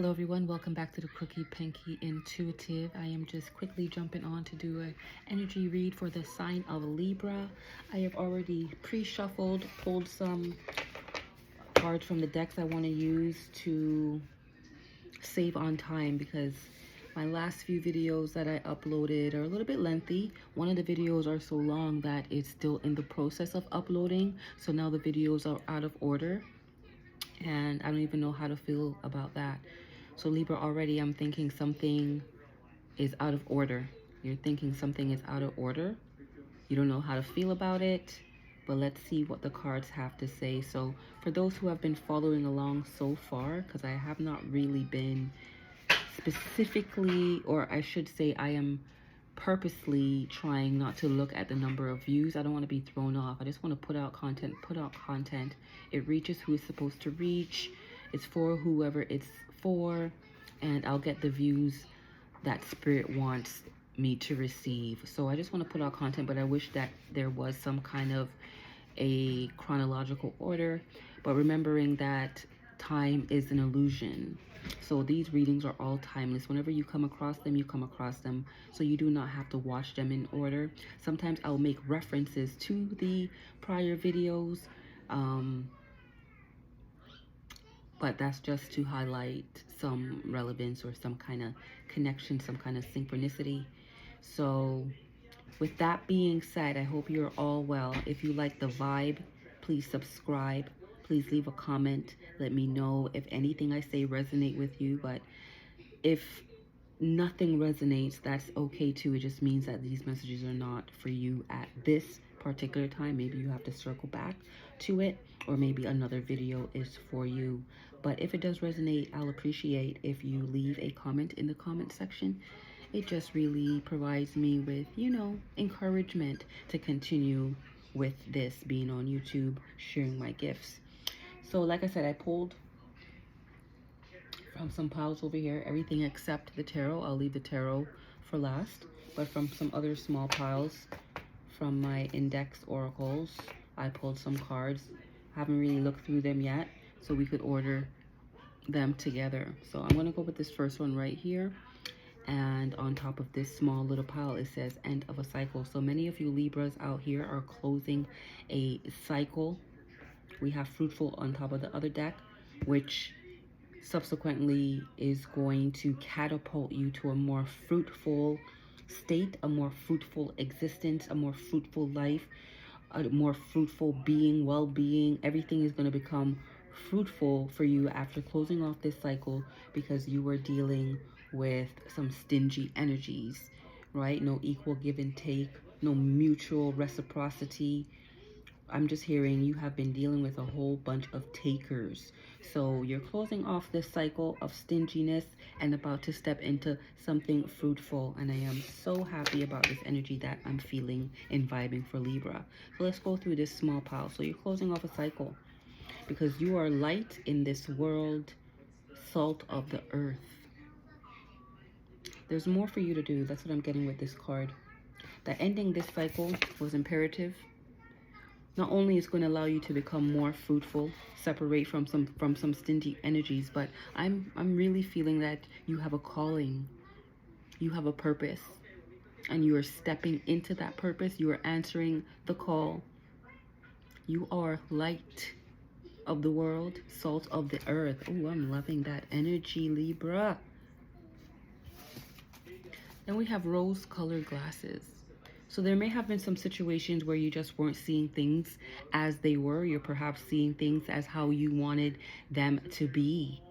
Hello everyone, welcome back to the Cookie Pinky Intuitive. I am just quickly jumping on to do an energy read for the sign of Libra. I have already pre-shuffled, pulled some cards from the decks I want to use to save on time because my last few videos that I uploaded are a little bit lengthy. One of the videos are so long that it's still in the process of uploading, so now the videos are out of order and I don't even know how to feel about that. So Libra, already I'm thinking something is out of order. You're thinking something is out of order. You don't know how to feel about it, but let's see what the cards have to say. So for those who have been following along so far, because I have not really been specifically, or I should say I am purposely trying not to look at the number of views. I don't want to be thrown off. I just want to put out content. It reaches who it's supposed to reach. It's for whoever it's for, and I'll get the views that spirit wants me to receive. So I just want to put out content, but I wish that there was some kind of a chronological order, but remembering that time is an illusion. So these readings are all timeless. Whenever you come across them, you come across them. So you do not have to watch them in order. Sometimes I'll make references to the prior videos, but that's just to highlight some relevance or some kind of connection, some kind of synchronicity. So with that being said, I hope you're all well. If you like the vibe, please subscribe. Please leave a comment. Let me know if anything I say resonate with you. But if nothing resonates, that's okay too. It just means that these messages are not for you at this particular time. Maybe you have to circle back to it, or maybe another video is for you. But if it does resonate, I'll appreciate if you leave a comment in the comment section. It just really provides me with, encouragement to continue with this, being on YouTube, sharing my gifts. So like I said, I pulled from some piles over here, everything except the tarot. I'll leave the tarot for last. But from some other small piles from my index oracles, I pulled some cards. Haven't really looked through them yet, so we could order them together. So I'm going to go with this first one right here. And on top of this small little pile, it says end of a cycle. So many of you Libras out here are closing a cycle. We have fruitful on top of the other deck, which subsequently is going to catapult you to a more fruitful state, a more fruitful existence, a more fruitful life, a more fruitful being, well-being. Everything is going to become fruitful for you after closing off this cycle, because you were dealing with some stingy energies, right? No equal give and take, no mutual reciprocity. I'm just hearing you have been dealing with a whole bunch of takers. So you're closing off this cycle of stinginess and about to step into something fruitful. And I am so happy about this energy that I'm feeling and vibing for Libra. So let's go through this small pile. So you're closing off a cycle because you are light in this world, salt of the earth. There's more for you to do. That's what I'm getting with this card. That ending this cycle was imperative. Not only is going to allow you to become more fruitful, separate from some stingy energies, but I'm really feeling that you have a calling, you have a purpose, and you are stepping into that purpose. You are answering the call. You are light of the world, salt of the earth. Oh, I'm loving that energy, Libra. Then we have rose-colored glasses. So there may have been some situations where you just weren't seeing things as they were. You're perhaps seeing things as how you wanted them to be.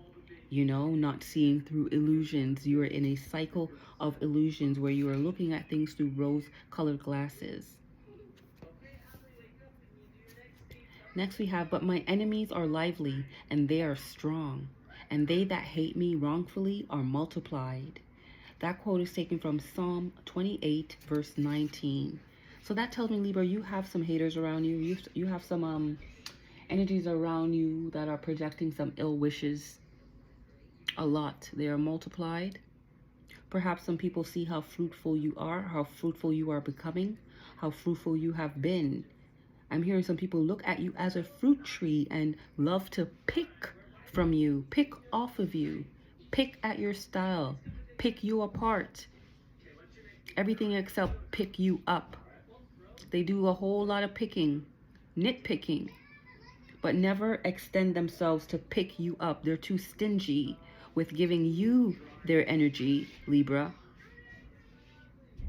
Not seeing through illusions. You are in a cycle of illusions where you are looking at things through rose-colored glasses. Next we have, but my enemies are lively and they are strong, and they that hate me wrongfully are multiplied. That quote is taken from Psalm 28, verse 19. So that tells me, Libra, you have some haters around you. You have some energies around you that are projecting some ill wishes. A lot. They are multiplied. Perhaps some people see how fruitful you are, how fruitful you are becoming, how fruitful you have been. I'm hearing some people look at you as a fruit tree and love to pick from you, pick off of you. pick at your style, pick you apart. Everything except pick you up. They do a whole lot of picking, nitpicking, but never extend themselves to pick you up. They're too stingy with giving you their energy, Libra,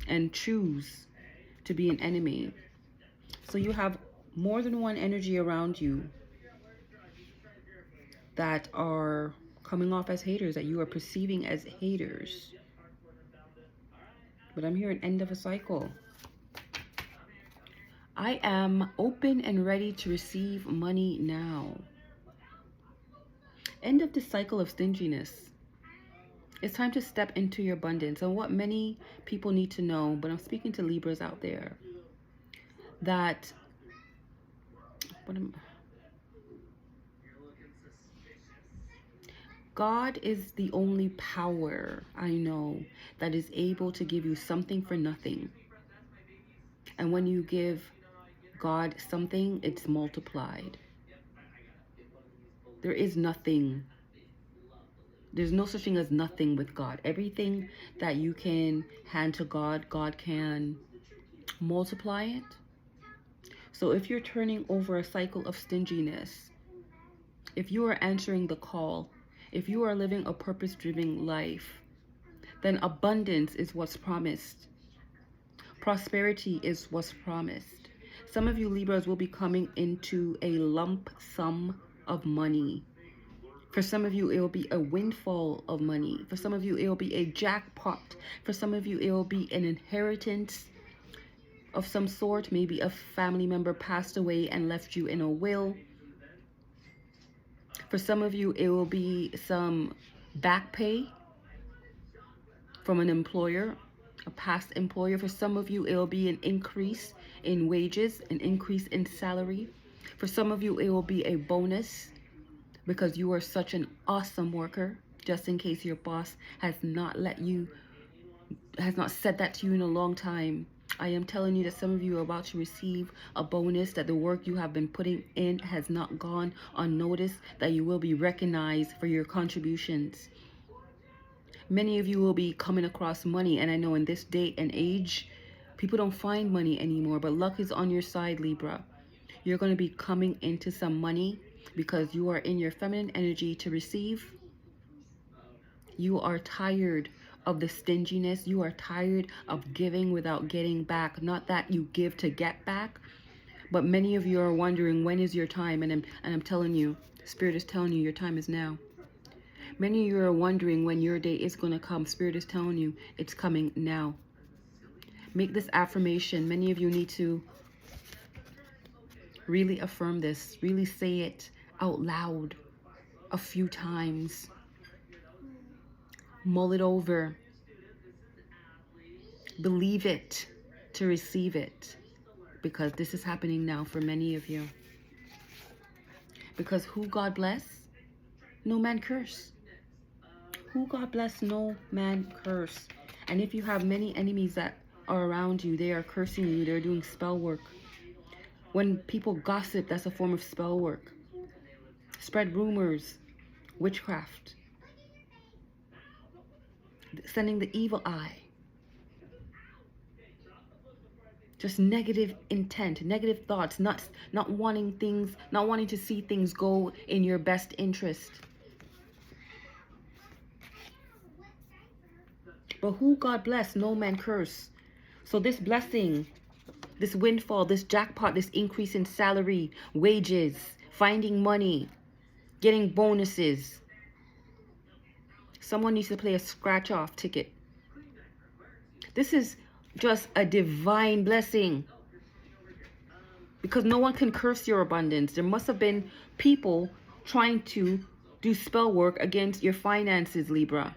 and choose to be an enemy. So you have more than one energy around you that are coming off as haters, that you are perceiving as haters. But I'm here at end of a cycle. I am open and ready to receive money now. End of the cycle of stinginess. It's time to step into your abundance. And what many people need to know, but I'm speaking to Libras out there, that God is the only power I know that is able to give you something for nothing. And when you give God something, it's multiplied. There is nothing. There's no such thing as nothing with God. Everything that you can hand to God, God can multiply it. So if you're turning over a cycle of stinginess, if you are answering the call, if you are living a purpose-driven life, then abundance is what's promised. Prosperity is what's promised. Some of you Libras will be coming into a lump sum of money. For some of you, it will be a windfall of money. For some of you, it will be a jackpot. For some of you, it will be an inheritance of some sort. Maybe a family member passed away and left you in a will. For some of you, it will be some back pay from an employer, a past employer. For some of you, it will be an increase in wages, an increase in salary. For some of you, it will be a bonus because you are such an awesome worker. Just in case your boss has not said that to you in a long time, I am telling you that some of you are about to receive a bonus, that the work you have been putting in has not gone unnoticed, that you will be recognized for your contributions. Many of you will be coming across money, and I know in this day and age, people don't find money anymore, but luck is on your side, Libra. You're going to be coming into some money because you are in your feminine energy to receive. You are tired of the stinginess. You are tired of giving without getting back. Not that you give to get back, but many of you are wondering, when is your time? And I'm telling you, Spirit is telling you your time is now. Many of you are wondering when your day is going to come. Spirit is telling you it's coming now. Make this affirmation. Many of you need to really affirm this. Really say it out loud a few times. Mull it over. Believe it to receive it. Because this is happening now for many of you. Because who God bless, no man curse. Who God bless, no man curse. And if you have many enemies that are around you, they are cursing you, they're doing spell work. When people gossip, that's a form of spell work. Spread rumors, witchcraft, sending the evil eye. Just negative intent, negative thoughts, not wanting things, not wanting to see things go in your best interest. But who God bless, no man curse. So this blessing, this windfall, this jackpot, this increase in salary, wages, finding money, getting bonuses. Someone needs to play a scratch-off ticket. This is just a divine blessing. Because no one can curse your abundance. There must have been people trying to do spell work against your finances, Libra.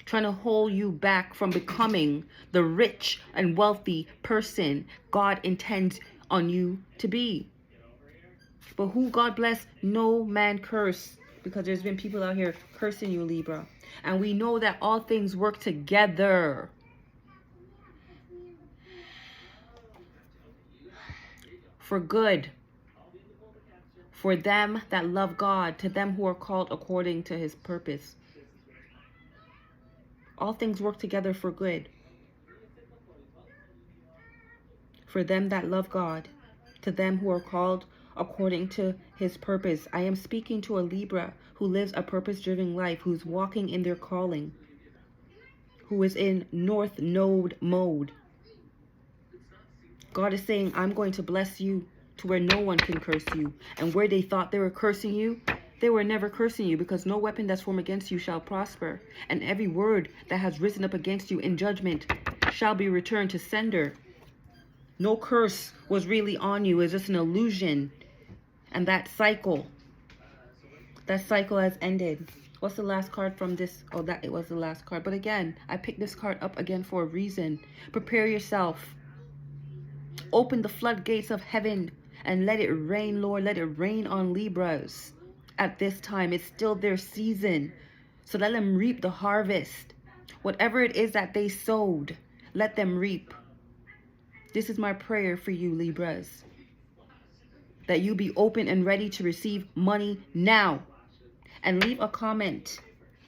Trying to hold you back from becoming the rich and wealthy person God intends on you to be. But who God bless, no man curse. Because there's been people out here cursing you, Libra. And we know that all things work together for good, for them that love God, to them who are called according to his purpose. All things work together for good, for them that love God, to them who are called according to his purpose. I am speaking to a Libra who lives a purpose-driven life, who's walking in their calling, who is in North Node mode. God is saying, I'm going to bless you to where no one can curse you. And where they thought they were cursing you, they were never cursing you, because no weapon that's formed against you shall prosper. And every word that has risen up against you in judgment shall be returned to sender. No curse was really on you. It's just an illusion. And that cycle has ended. What's the last card from this? Oh, that it was the last card. But again, I picked this card up again for a reason. Prepare yourself. Open the floodgates of heaven and let it rain, Lord. Let it rain on Libras at this time. It's still their season. So let them reap the harvest. Whatever it is that they sowed, let them reap. This is my prayer for you, Libras. That you be open and ready to receive money now. And leave a comment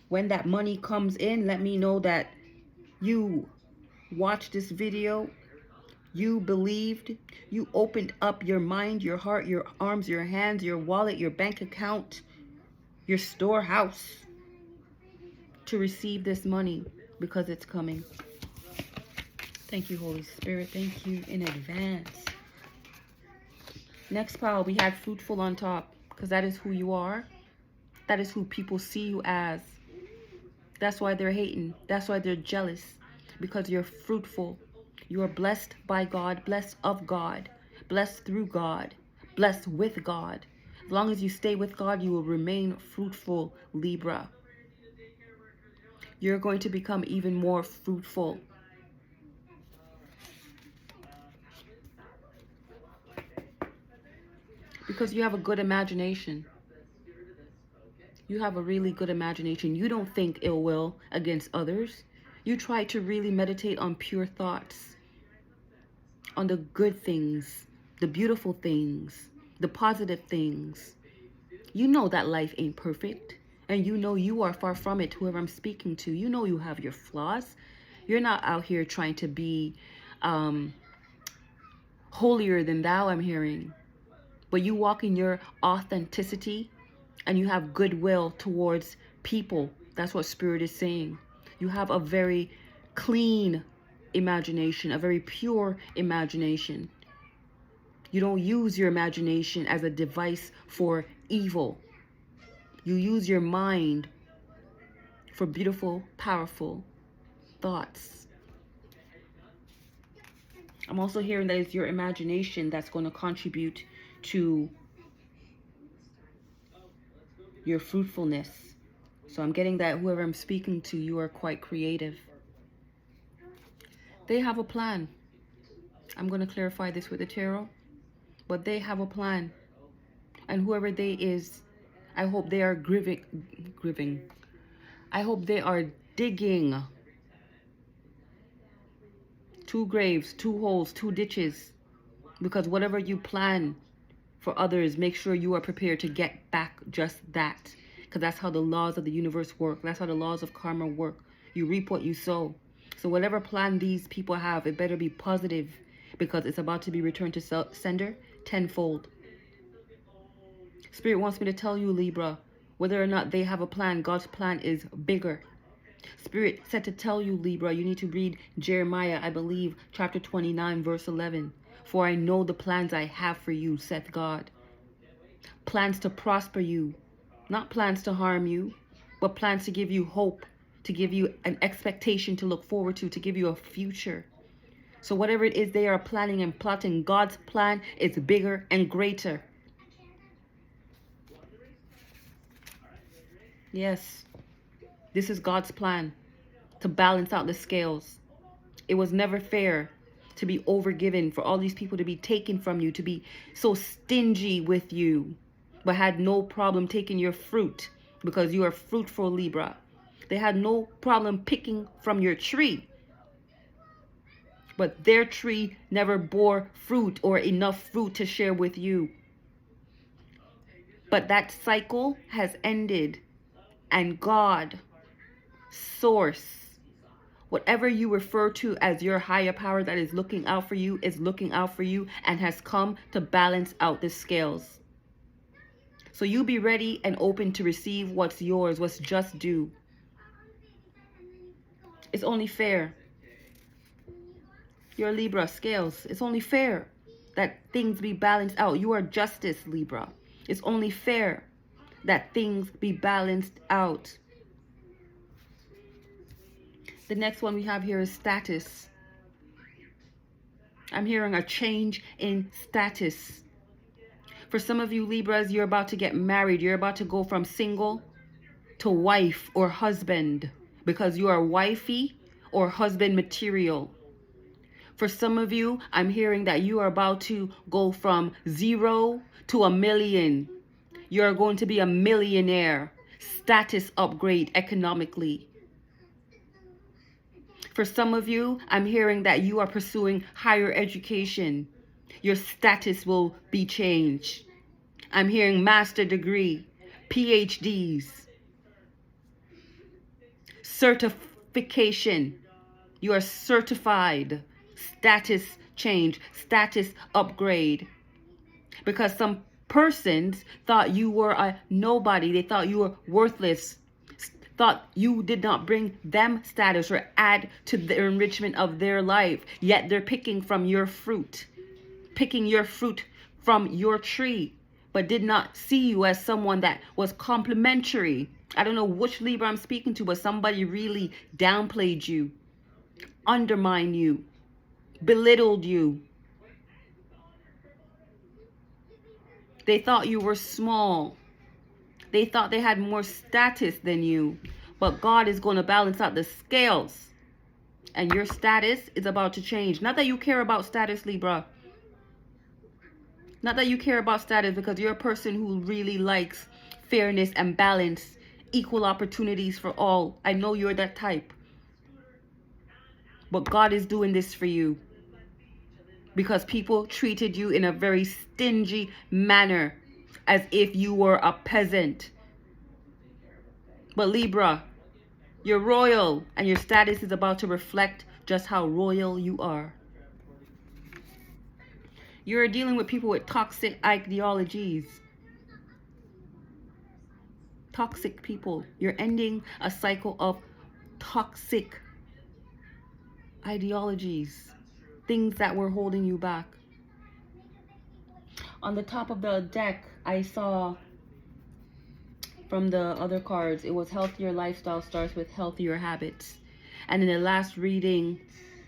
when that money comes in. Let me know that you watched this video, you believed, you opened up your mind, your heart, your arms, your hands, your wallet, your bank account, your storehouse to receive this money, because it's coming. Thank you, Holy Spirit. Thank you in advance. Next pile, we had fruitful on top, because that is who you are. That is who people see you as. That's why they're hating. That's why they're jealous. Because you're fruitful. You are blessed by God, blessed of God, blessed through God, blessed with God. As long as you stay with God, you will remain fruitful, Libra. You're going to become even more fruitful. Because you have a good imagination. You have a really good imagination. You don't think ill will against others. You try to really meditate on pure thoughts, on the good things, the beautiful things, the positive things. You know that life ain't perfect, and you know you are far from it, whoever I'm speaking to. You know you have your flaws. You're not out here trying to be holier than thou, I'm hearing. But you walk in your authenticity, and you have goodwill towards people. That's what Spirit is saying. You have a very clean imagination, a very pure imagination. You don't use your imagination as a device for evil. You use your mind for beautiful, powerful thoughts. I'm also hearing that it's your imagination that's going to contribute to your fruitfulness. So I'm getting that whoever I'm speaking to, you are quite creative. They have a plan. I'm going to clarify this with the tarot. But they have a plan. And whoever they is, I hope they are grieving. I hope they are digging 2 graves, 2 holes, 2 ditches. Because whatever you plan for others, make sure you are prepared to get back just that. Because that's how the laws of the universe work. That's how the laws of karma work. You reap what you sow. So whatever plan these people have, it better be positive, because it's about to be returned to sender tenfold. Spirit wants me to tell you, Libra, whether or not they have a plan, God's plan is bigger. Spirit said to tell you, Libra, you need to read Jeremiah, I believe, chapter 29, verse 11. For I know the plans I have for you, saith God. Plans to prosper you, not plans to harm you, but plans to give you hope, to give you an expectation to look forward to give you a future. So whatever it is they are planning and plotting, God's plan is bigger and greater. Yes, this is God's plan to balance out the scales. It was never fair to be overgiven, for all these people to be taken from you, to be so stingy with you, but had no problem taking your fruit because you are fruitful, Libra. They had no problem picking from your tree, but their tree never bore fruit or enough fruit to share with you. But that cycle has ended, and God, Source, Whatever you refer to as your higher power that is looking out for you is looking out for you and has come to balance out the scales. So you be ready and open to receive what's yours, what's just due. It's only fair. You're a Libra, scales. It's only fair that things be balanced out. You are justice, Libra. It's only fair that things be balanced out. The next one we have here is status. I'm hearing a change in status. For some of you Libras, you're about to get married. You're about to go from single to wife or husband because you are wifey or husband material. For some of you, I'm hearing that you are about to go from 0 to 1,000,000. You're going to be a millionaire. Status upgrade economically. For some of you, I'm hearing that you are pursuing higher education. Your status will be changed. I'm hearing master degree, PhDs, certification. You are certified. Status change, status upgrade. Because some persons thought you were a nobody. They thought you were worthless. Thought you did not bring them status or add to the enrichment of their life. Yet they're picking from your fruit. Picking your fruit from your tree. But did not see you as someone that was complimentary. I don't know which Libra I'm speaking to, but somebody really downplayed you. Undermined you. Belittled you. They thought you were small. They thought they had more status than you. But God is going to balance out the scales. And your status is about to change. Not that you care about status, Libra. Not that you care about status, because you're a person who really likes fairness and balance. Equal opportunities for all. I know you're that type. But God is doing this for you. Because people treated you in a very stingy manner. As if you were a peasant. But Libra, you're royal, and your status is about to reflect just how royal you are. You're dealing with people with toxic ideologies. Toxic people. You're ending a cycle of toxic ideologies. Things that were holding you back. On the top of the deck, I saw from the other cards, it was healthier lifestyle starts with healthier habits. And in the last reading,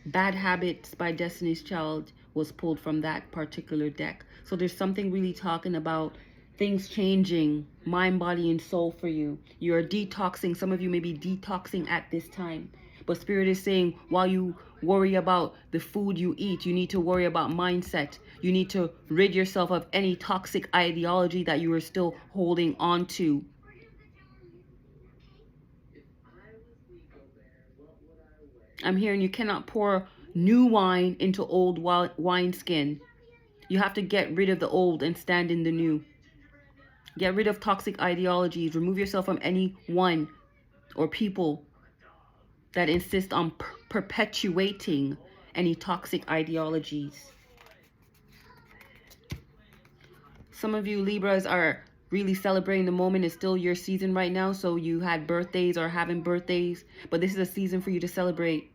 Bad Habits by Destiny's Child was pulled from that particular deck. So there's something really talking about things changing, mind, body, and soul for you. You're detoxing. Some of you may be detoxing at this time. But Spirit is saying, while you worry about the food you eat, you need to worry about mindset. You need to rid yourself of any toxic ideology that you are still holding on to. I'm hearing you cannot pour new wine into old wineskin. You have to get rid of the old and stand in the new. Get rid of toxic ideologies. Remove yourself from anyone or people that insist on perpetuating any toxic ideologies. Some of you Libras are really celebrating the moment. It's still your season right now. So you had birthdays or having birthdays. But this is a season for you to celebrate.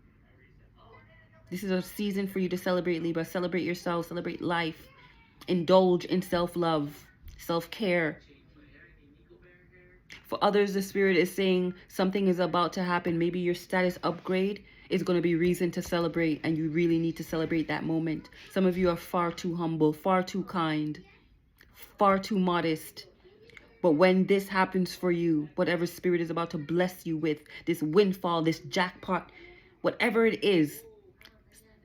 This is a season for you to celebrate, Libra. Celebrate yourself. Celebrate life. Indulge in self-love, self-care. For others, the Spirit is saying something is about to happen. Maybe your status upgrade is going to be reason to celebrate, and you really need to celebrate that moment. Some of you are far too humble, far too kind, far too modest. But when this happens for you, whatever Spirit is about to bless you with, this windfall, this jackpot, whatever it is,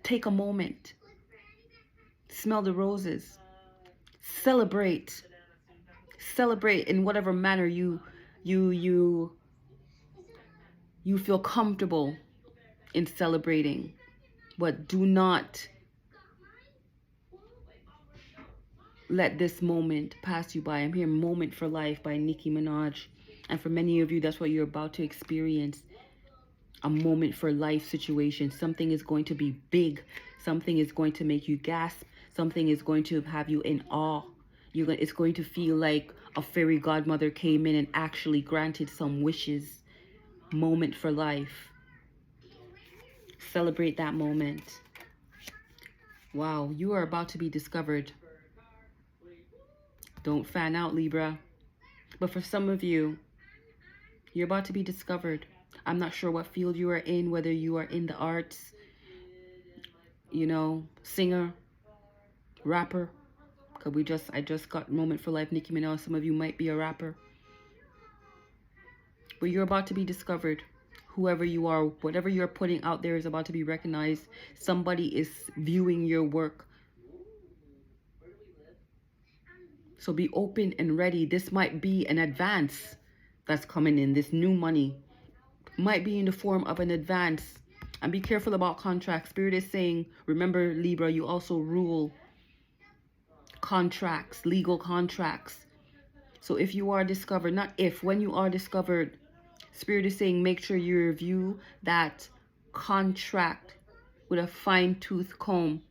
take a moment. Smell the roses. Celebrate. Celebrate in whatever manner you feel comfortable in celebrating. But do not let this moment pass you by. I'm hearing Moment for Life by Nicki Minaj. And for many of you, that's what you're about to experience. a moment for life situation. Something is going to be big. Something is going to make you gasp. Something is going to have you in awe. It's going to feel like a fairy godmother came in and actually granted some wishes. Moment for life. Celebrate that moment. Wow, you are about to be discovered. Don't fan out, Libra. But for some of you, you're about to be discovered. I'm not sure what field you are in, whether you are in the arts, you know, singer, rapper. Cause I just got Moment for Life, Nicki Minaj. Some of you might be a rapper. But you're about to be discovered. Whoever you are, whatever you're putting out there is about to be recognized. Somebody is viewing your work. So be open and ready. This might be an advance that's coming in. This new money might be in the form of an advance. And be careful about contracts. Spirit is saying, remember, Libra, you also rule contracts, legal contracts. So if you are discovered, not if, when you are discovered, Spirit is saying make sure you review that contract with a fine-tooth comb.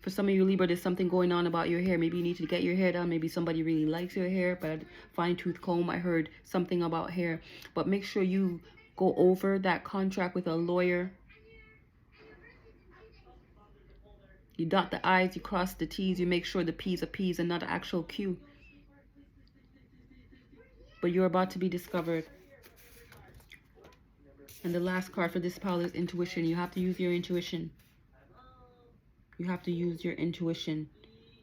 For some of you, Libra, there's something going on about your hair. Maybe you need to get your hair done. Maybe somebody really likes your hair, but fine-tooth comb, I heard something about hair. But make sure you go over that contract with a lawyer. You dot the I's, you cross the T's, you make sure the P's are P's and not an actual Q. But you're about to be discovered. And the last card for this pile is intuition. You have to use your intuition. You have to use your intuition.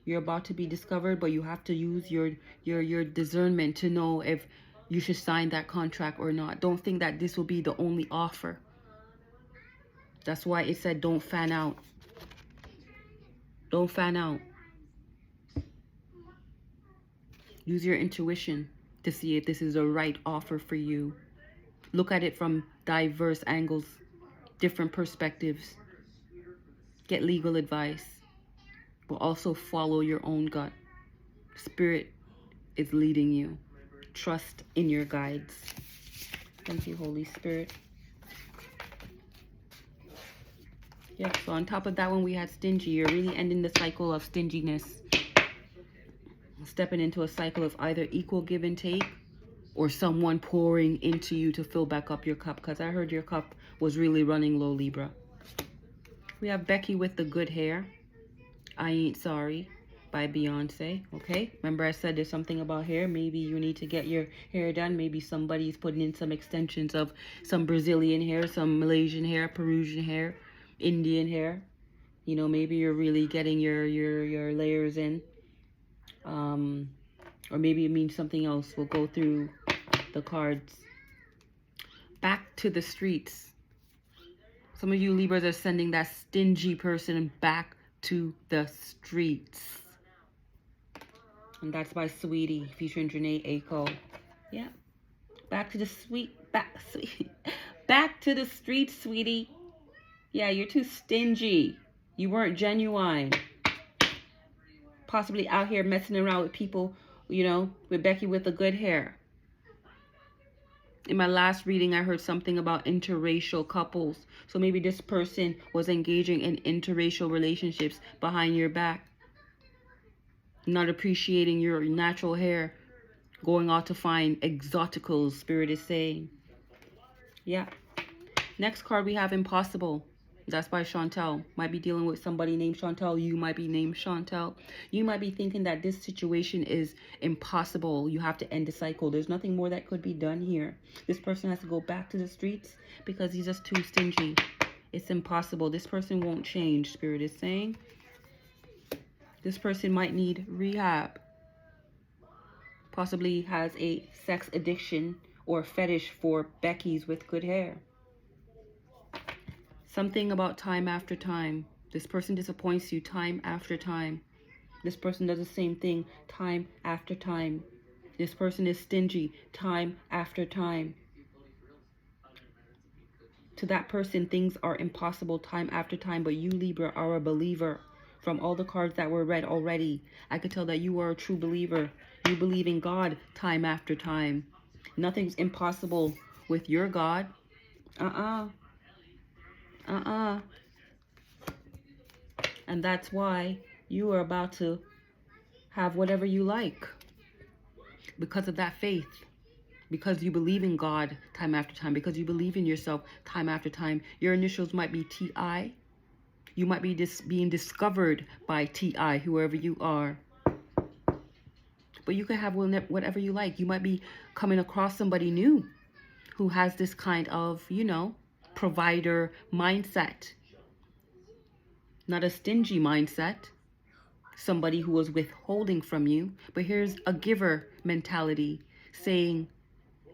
You're about to be discovered, but you have to use your discernment to know if you should sign that contract or not. Don't think that this will be the only offer. That's why it said don't fan out. Don't fan out. Use your intuition to see if this is the right offer for you. Look at it from diverse angles, different perspectives. Get legal advice, but also follow your own gut. Spirit is leading you. Trust in your guides. Thank you, Holy Spirit. Yeah, so on top of that one, we had stingy. You're really ending the cycle of stinginess. Stepping into a cycle of either equal give and take or someone pouring into you to fill back up your cup. Because I heard your cup was really running low, Libra. We have Becky with the good hair. I Ain't Sorry by Beyonce. Okay, remember I said there's something about hair. Maybe you need to get your hair done. Maybe somebody's putting in some extensions of some Brazilian hair, some Malaysian hair, Peruvian hair, Indian hair. You know, maybe you're really getting your layers in. Or maybe it means something else. We'll go through the cards. Back to the streets. Some of you Libras are sending that stingy person back to the streets. And that's by Sweetie, featuring Janae Aiko. Yeah. Back to the back to the streets, sweetie. Yeah, you're too stingy. You weren't genuine. Possibly out here messing around with people, you know, with Becky with the good hair. In my last reading, I heard something about interracial couples. So maybe this person was engaging in interracial relationships behind your back. Not appreciating your natural hair. Going out to find exoticals, Spirit is saying. Yeah. Next card we have Impossible. That's by Chantel. Might be dealing with somebody named Chantel. You might be named Chantel. You might be thinking that this situation is impossible. You have to end the cycle. There's nothing more that could be done here. This person has to go back to the streets because he's just too stingy. It's impossible. This person won't change, Spirit is saying. This person might need rehab. Possibly has a sex addiction or fetish for Becky's with good hair. Something about time after time. This person disappoints you time after time. This person does the same thing time after time. This person is stingy time after time. To that person, things are impossible time after time, but you, Libra, are a believer. From all the cards that were read already, I could tell that you are a true believer. You believe in God time after time. Nothing's impossible with your God. Uh-uh. Uh-uh. And that's why you are about to have whatever you like because of that faith. Because you believe in God time after time. Because you believe in yourself time after time. Your initials might be T.I. You might be being discovered by T.I., whoever you are. But you can have whatever you like. You might be coming across somebody new who has this kind of, you know, provider mindset. Not a stingy mindset. Somebody who was withholding from you. But here's a giver mentality, saying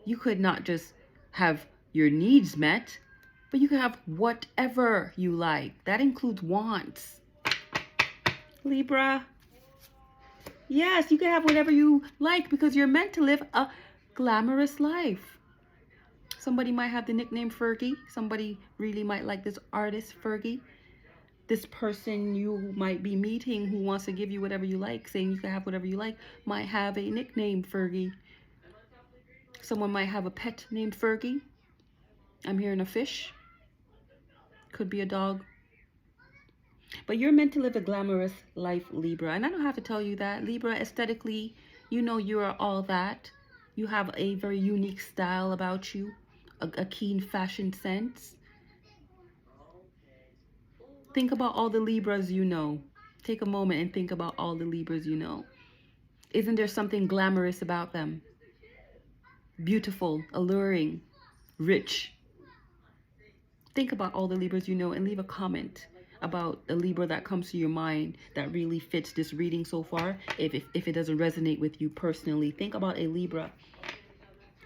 you could not just have your needs met, but you can have whatever you like. That includes wants. Libra. Yes, you can have whatever you like because you're meant to live a glamorous life. Somebody might have the nickname Fergie. Somebody really might like this artist, Fergie. This person you might be meeting who wants to give you whatever you like, saying you can have whatever you like, might have a nickname, Fergie. Someone might have a pet named Fergie. I'm hearing a fish. Could be a dog. But you're meant to live a glamorous life, Libra. And I don't have to tell you that. Libra, aesthetically, you know you are all that. You have a very unique style about you. A keen fashion sense. Think about all the Libras you know. Take a moment and think about all the Libras you know. Isn't there something glamorous about them? Beautiful, alluring, rich. Think about all the Libras you know and leave a comment about the Libra that comes to your mind that really fits this reading so far. If it doesn't resonate with you personally, think about a Libra.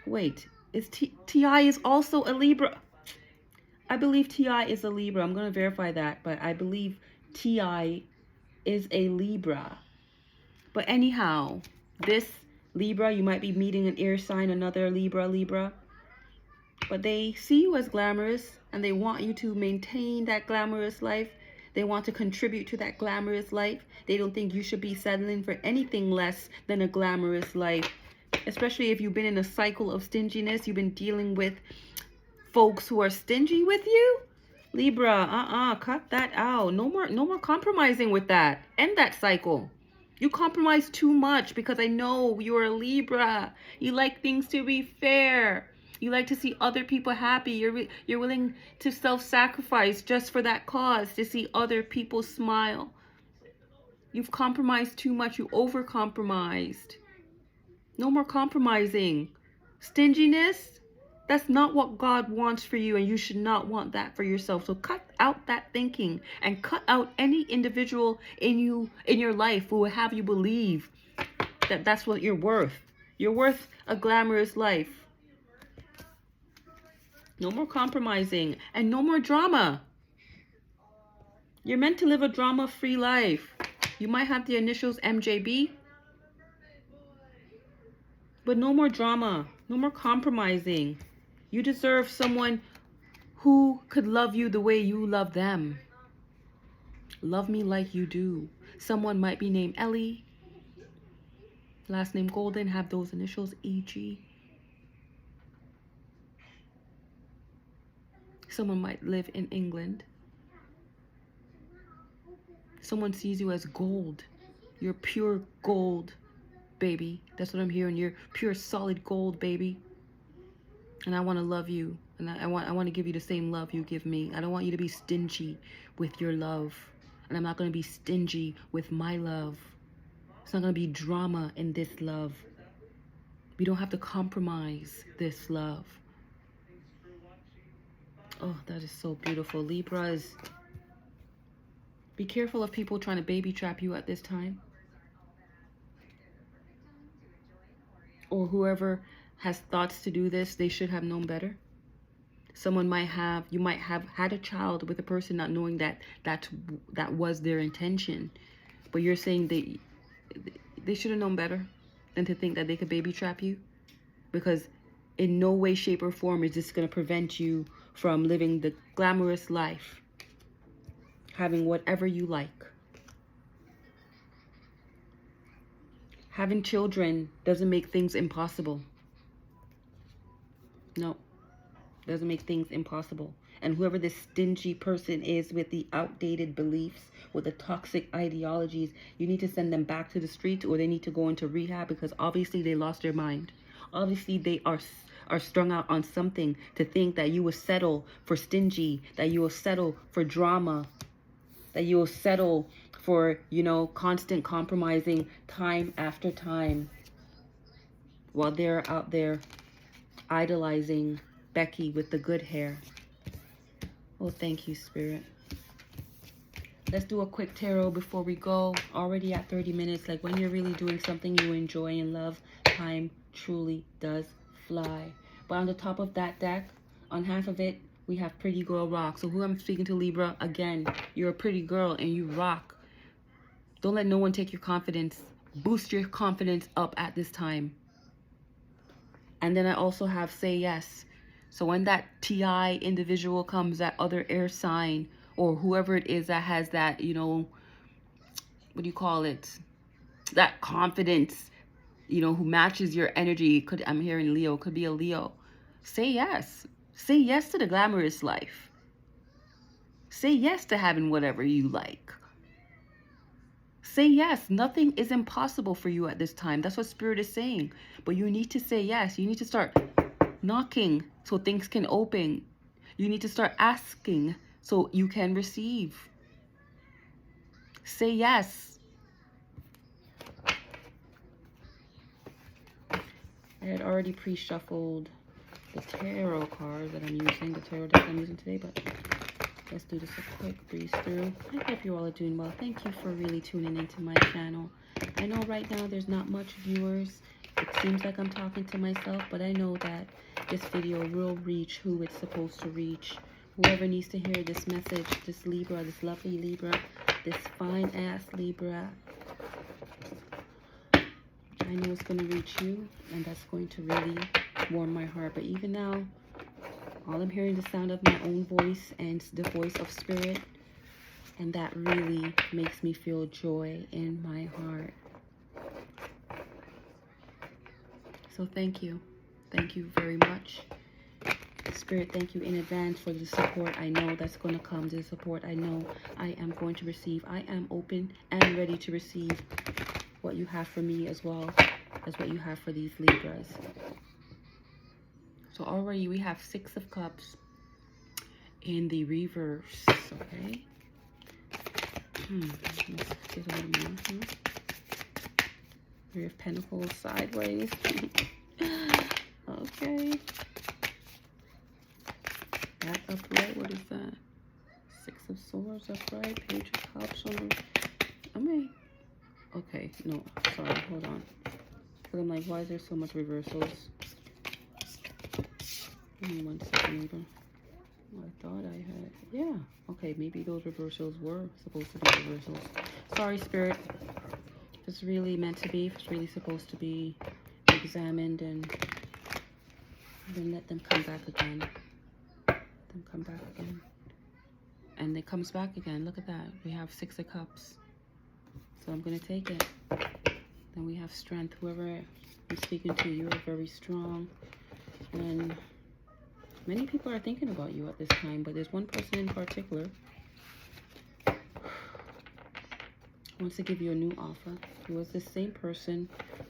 Wait, is T.I. is also a Libra? I believe T.I. is a Libra. I'm going to verify that, but I believe T.I. is a Libra. But anyhow, this Libra, you might be meeting an air sign, another Libra. But they see you as glamorous and they want you to maintain that glamorous life. They want to contribute to that glamorous life. They don't think you should be settling for anything less than a glamorous life. Especially if you've been in a cycle of stinginess, you've been dealing with folks who are stingy with you. Libra, cut that out. No more compromising with that. End that cycle. You compromise too much because I know you're a Libra. You like things to be fair. You like to see other people happy. You're willing to self-sacrifice just for that cause, to see other people smile. You've compromised too much. You over-compromised. No more compromising. Stinginess, that's not what God wants for you, and you should not want that for yourself. So cut out that thinking and cut out any individual in your life who will have you believe that that's what you're worth. You're worth a glamorous life. No more compromising and no more drama. You're meant to live a drama-free life. You might have the initials MJB, but no more drama, no more compromising. You deserve someone who could love you the way you love them. Love me like you do. Someone might be named Ellie, last name Golden, have those initials EG. Someone might live in England. Someone sees you as gold. You're pure gold, baby. That's what I'm hearing. You're pure solid gold, baby. And I want to love you. And I want to give you the same love you give me. I don't want you to be stingy with your love. And I'm not going to be stingy with my love. It's not going to be drama in this love. We don't have to compromise this love. Oh, that is so beautiful. Libras, be careful of people trying to baby trap you at this time. Or whoever has thoughts to do this, they should have known better. You might have had a child with a person not knowing that was their intention. But you're saying they should have known better than to think that they could baby trap you. Because in no way, shape, or form is this going to prevent you from living the glamorous life. Having whatever you like. Having children doesn't make things impossible. No. Doesn't make things impossible. And whoever this stingy person is with the outdated beliefs, with the toxic ideologies, you need to send them back to the streets, or they need to go into rehab, because obviously they lost their mind. Obviously they are strung out on something to think that you will settle for stingy, that you will settle for drama, that you will settle for, you know, constant compromising time after time, while they're out there idolizing Becky with the good hair. Oh, thank you, Spirit. Let's do a quick tarot before we go. Already at 30 minutes. Like, when you're really doing something you enjoy and love, time truly does fly. But on the top of that deck, on half of it, we have Pretty Girl Rock. So who I'm speaking to, Libra, again, you're a pretty girl and you rock. Don't let no one take your confidence. Boost your confidence up at this time. And then I also have Say Yes. So when that TI individual comes, that other air sign, or whoever it is that has that, you know, what do you call it? That confidence, you know, who matches your energy. I'm hearing Leo, could be a Leo. Say yes. Say yes to the glamorous life. Say yes to having whatever you like. Say yes. Nothing is impossible for you at this time. That's what Spirit is saying. But you need to say yes. You need to start knocking so things can open. You need to start asking so you can receive. Say yes. I had already pre-shuffled the tarot cards that I'm using, the tarot deck I'm using today, but let's do this a quick breeze through. I hope you all are doing well. Thank you for really tuning into my channel. I know right now there's not much viewers. It seems like I'm talking to myself, but I know that this video will reach who it's supposed to reach. Whoever needs to hear this message, this Libra, this lovely Libra, this fine-ass Libra, I know it's going to reach you, and that's going to really warm my heart. But even now, all I'm hearing is the sound of my own voice and the voice of Spirit, and that really makes me feel joy in my heart. So thank you. Thank you very much. Spirit, thank you in advance for the support I know that's going to come, the support I know I am going to receive. I am open and ready to receive what you have for me, as well as what you have for these Libras. So already we have 6 of Cups in the reverse, okay? Let's get a little more. Three of Pentacles sideways. Okay. That upright, what is that? 6 of Swords upright, Page of Cups on the... I mean... Okay, no, sorry, hold on. Because I'm like, why is there so much reversals? Give me 1 second, Libra. I thought I had... Yeah, okay, maybe those reversals were supposed to be reversals. Sorry, Spirit. If it's really meant to be, if it's really supposed to be examined, and then let them come back again. Them come back again. And it comes back again. Look at that. We have 6 of Cups. So I'm going to take it. Then we have strength. Whoever I'm speaking to, you are very strong. And many people are thinking about you at this time, but there's one person in particular who wants to give you a new offer. It was the same person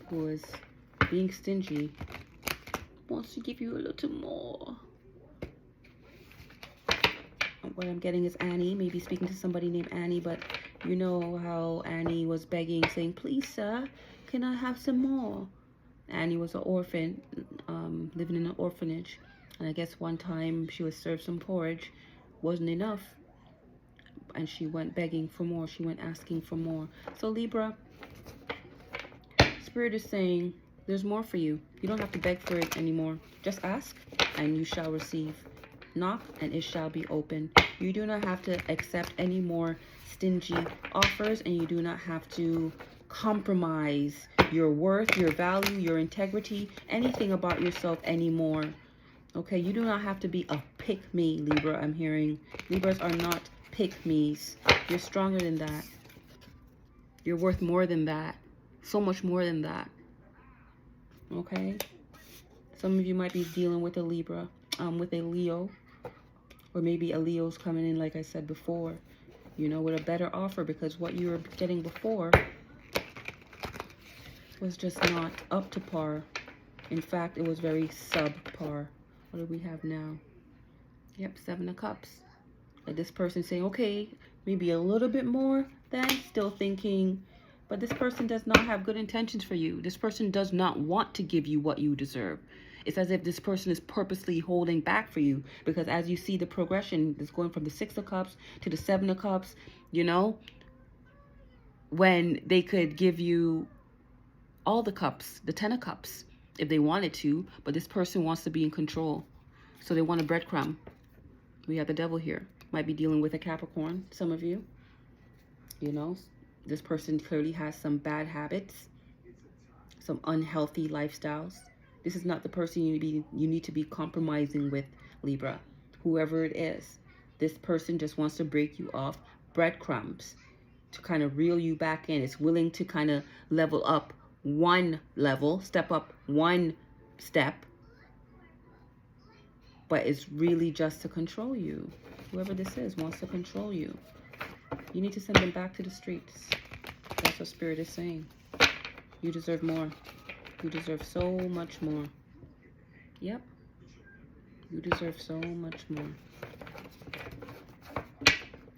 who was being stingy, wants to give you a little more. What I'm getting is Annie, maybe speaking to somebody named Annie, but you know how Annie was begging, saying, please, sir, can I have some more? Annie was an orphan, living in an orphanage. And I guess one time she was served some porridge, wasn't enough. And she went begging for more. She went asking for more. So Libra, Spirit is saying, there's more for you. You don't have to beg for it anymore. Just ask and you shall receive. Knock and it shall be open. You do not have to accept any more stingy offers, and you do not have to compromise your worth, your value, your integrity, anything about yourself anymore. Okay, you do not have to be a pick-me, Libra, I'm hearing. Libras are not pick-me's. You're stronger than that. You're worth more than that. So much more than that. Okay? Some of you might be dealing with a Libra. with a Leo, or maybe a Leo's coming in, like I said before, you know, with a better offer, because what you were getting before was just not up to par. In fact, it was very subpar. What do we have now? Yep, 7 of Cups. Like this person saying, okay, maybe a little bit more, then still thinking, but this person does not have good intentions for you. This person does not want to give you what you deserve. It's as if this person is purposely holding back for you, because as you see the progression is going from the 6 of Cups to the 7 of Cups, you know, when they could give you all the cups, the 10 of Cups, if they wanted to, but this person wants to be in control. So they want a breadcrumb. We have the Devil here. Might be dealing with a Capricorn, some of you. You know, this person clearly has some bad habits, some unhealthy lifestyles. This is not the person you need to be compromising with, Libra. Whoever it is, this person just wants to break you off breadcrumbs to kind of reel you back in. It's willing to kind of level up one level, step up one step, but it's really just to control you. Whoever this is wants to control you. You need to send them back to the streets. That's what Spirit is saying. You deserve more. You deserve so much more. Yep. You deserve so much more.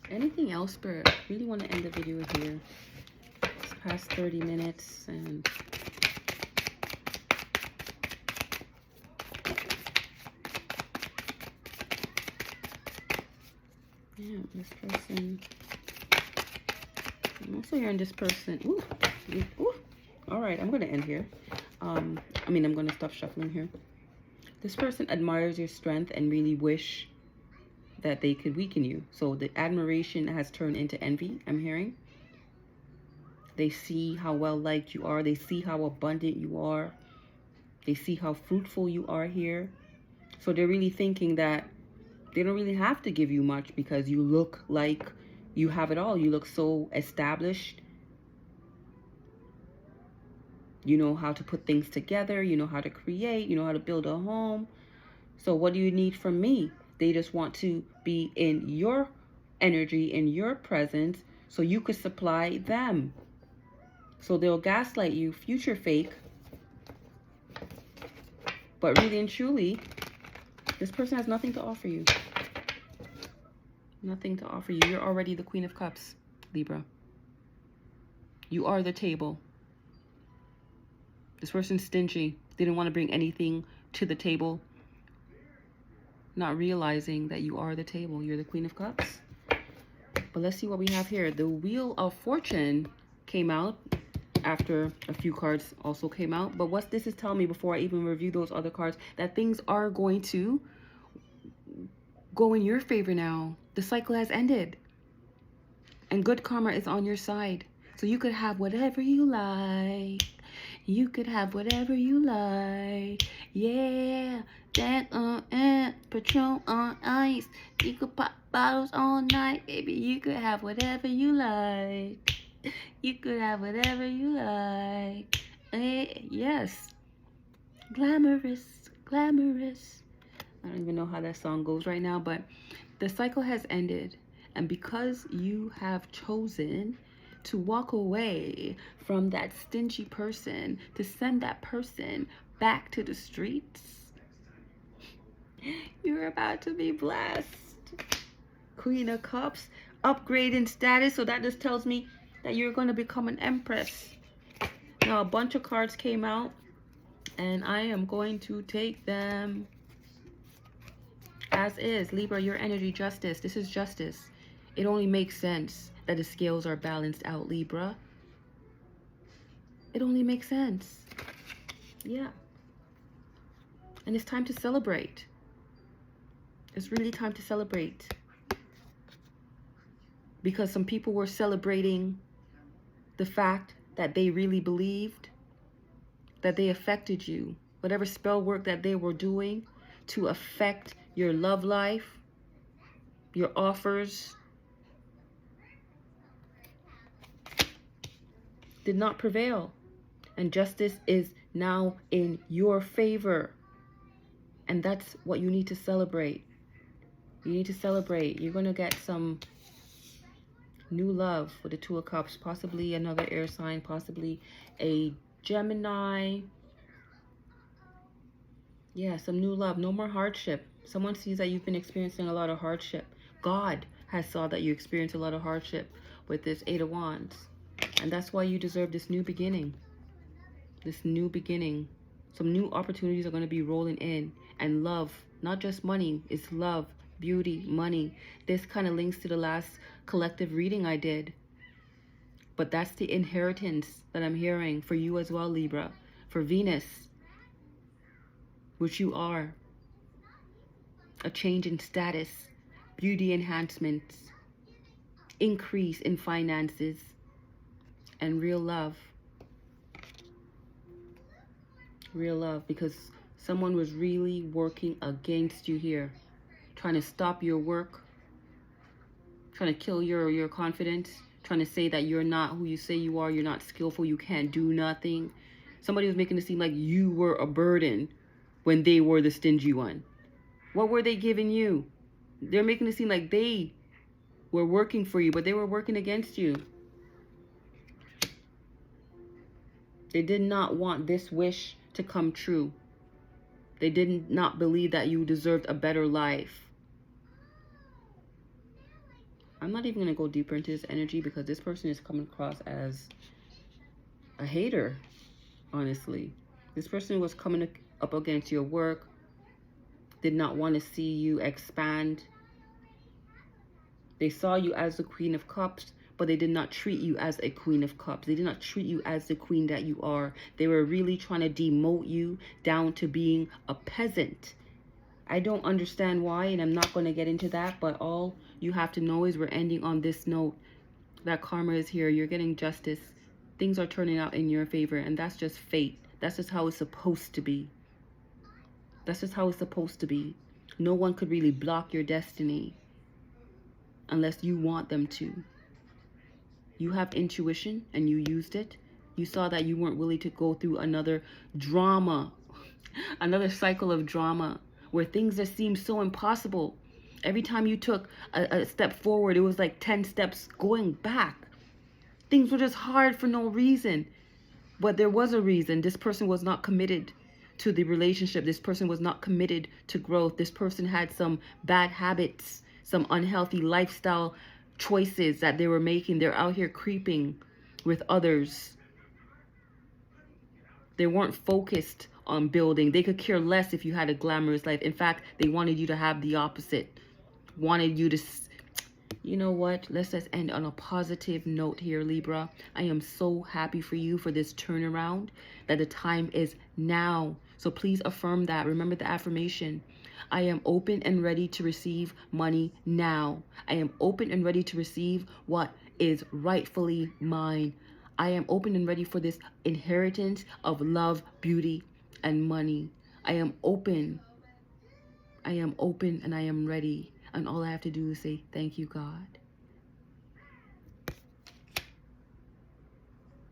Anything else, Spirit? Really want to end the video here. It's past 30 minutes and yeah, this person. I'm also hearing this person. Ooh, ooh. All right, I'm going to end here. I'm going to stop shuffling here. This person admires your strength and really wish that they could weaken you. So the admiration has turned into envy, I'm hearing. They see how well liked you are. They see how abundant you are. They see how fruitful you are here. So they're really thinking that they don't really have to give you much because you look like you have it all. You look so established. You know how to put things together. You know how to create. You know how to build a home. So what do you need from me? They just want to be in your energy, in your presence, so you could supply them. So they'll gaslight you, future fake. But really and truly, this person has nothing to offer you. Nothing to offer you. You're already the Queen of Cups, Libra. You are the table. This person's stingy. They didn't want to bring anything to the table. Not realizing that you are the table. You're the Queen of Cups. But let's see what we have here. The Wheel of Fortune came out after a few cards also came out. But what this is telling me before I even review those other cards, that things are going to go in your favor now. The cycle has ended. And good karma is on your side. So you could have whatever you like. You could have whatever you like. Yeah. That Patron on ice. You could pop bottles all night. Baby, you could have whatever you like. You could have whatever you like. Yes. Glamorous. Glamorous. I don't even know how that song goes right now, but the cycle has ended. And because you have chosen to walk away from that stingy person, to send that person back to the streets, you're about to be blessed. Queen of Cups, upgrade in status. So that just tells me that you're going to become an empress. Now, a bunch of cards came out, and I am going to take them as is. Libra, your energy, justice. This is justice. It only makes sense that the scales are balanced out, Libra. It only makes sense. Yeah. And it's time to celebrate. It's really time to celebrate. Because some people were celebrating the fact that they really believed that they affected you. Whatever spell work that they were doing to affect your love life, your offers, did not prevail. And justice is now in your favor. And that's what you need to celebrate. You need to celebrate. You're going to get some new love with the Two of Cups. Possibly another air sign. Possibly a Gemini. Yeah, some new love. No more hardship. Someone sees that you've been experiencing a lot of hardship. God has saw that you experience a lot of hardship with this Eight of Wands. And that's why you deserve this new beginning. This new beginning. Some new opportunities are going to be rolling in. And love, not just money, it's love, beauty, money. This kind of links to the last collective reading I did. But that's the inheritance that I'm hearing for you as well, Libra. For Venus, which you are. A change in status, beauty enhancements, increase in finances, and real love. Real love, because someone was really working against you here, trying to stop your work, trying to kill your confidence, trying to say that you're not who you say you are, you're not skillful, you can't do nothing. Somebody was making it seem like you were a burden when they were the stingy one. What were they giving you? They're making it seem like they were working for you, but they were working against you. They did not want this wish to come true. They did not believe that you deserved a better life. I'm not even going to go deeper into this energy because this person is coming across as a hater, honestly. This person was coming up against your work, did not want to see you expand. They saw you as the Queen of Cups, but they did not treat you as a Queen of Cups. They did not treat you as the queen that you are. They were really trying to demote you down to being a peasant. I don't understand why, and I'm not going to get into that, but all you have to know is we're ending on this note. That karma is here. You're getting justice. Things are turning out in your favor, and that's just fate. That's just how it's supposed to be. That's just how it's supposed to be. No one could really block your destiny unless you want them to. You have intuition and you used it. You saw that you weren't willing to go through another drama, another cycle of drama where things just seemed so impossible. Every time you took a step forward, it was like 10 steps going back. Things were just hard for no reason. But there was a reason. This person was not committed to the relationship. This person was not committed to growth. This person had some bad habits, some unhealthy lifestyle choices that they were making. They're out here creeping with others. They weren't focused on building. They could care less if you had a glamorous life. In fact, they wanted you to have the opposite. Wanted you to... You know what? Let's just end on a positive note here, Libra. I am so happy for you for this turnaround, that the time is now. So please affirm that. Remember the affirmation. I am open and ready to receive money now. I am open and ready to receive what is rightfully mine. I am open and ready for this inheritance of love, beauty, and money. I am open. I am open and I am ready. And all I have to do is say, thank you, God.